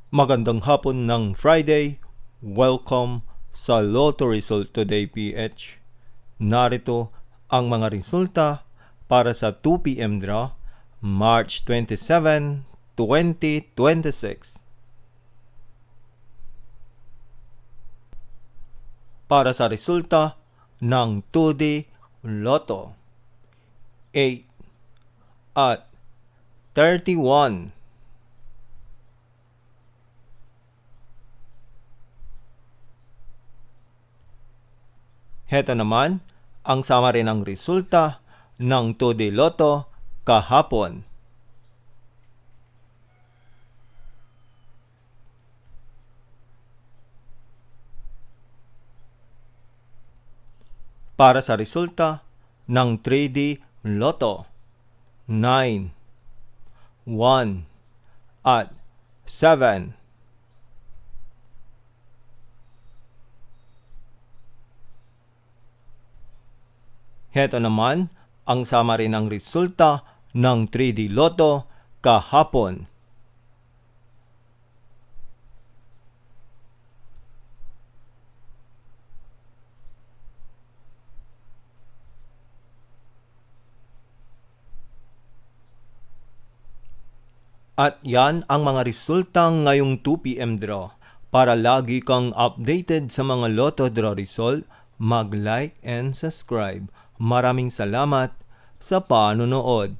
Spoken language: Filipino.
Magandang hapon ng Friday. Welcome sa Lotto Result Today PH. Narito ang mga resulta para sa 2 p.m. draw, March 27, 2026. Para sa resulta ng 2D Lotto, 8 at 31. Heto naman ang summary ng resulta ng 2D Lotto kahapon. Para sa resulta ng 3D Lotto, 9, 1 at 7. Heto naman ang summary ng resulta ng 3D Lotto kahapon. At yan ang mga resulta ngayong 2 p.m. draw. Para lagi kang updated sa mga Lotto draw result, mag-like and subscribe. Maraming salamat sa panonood.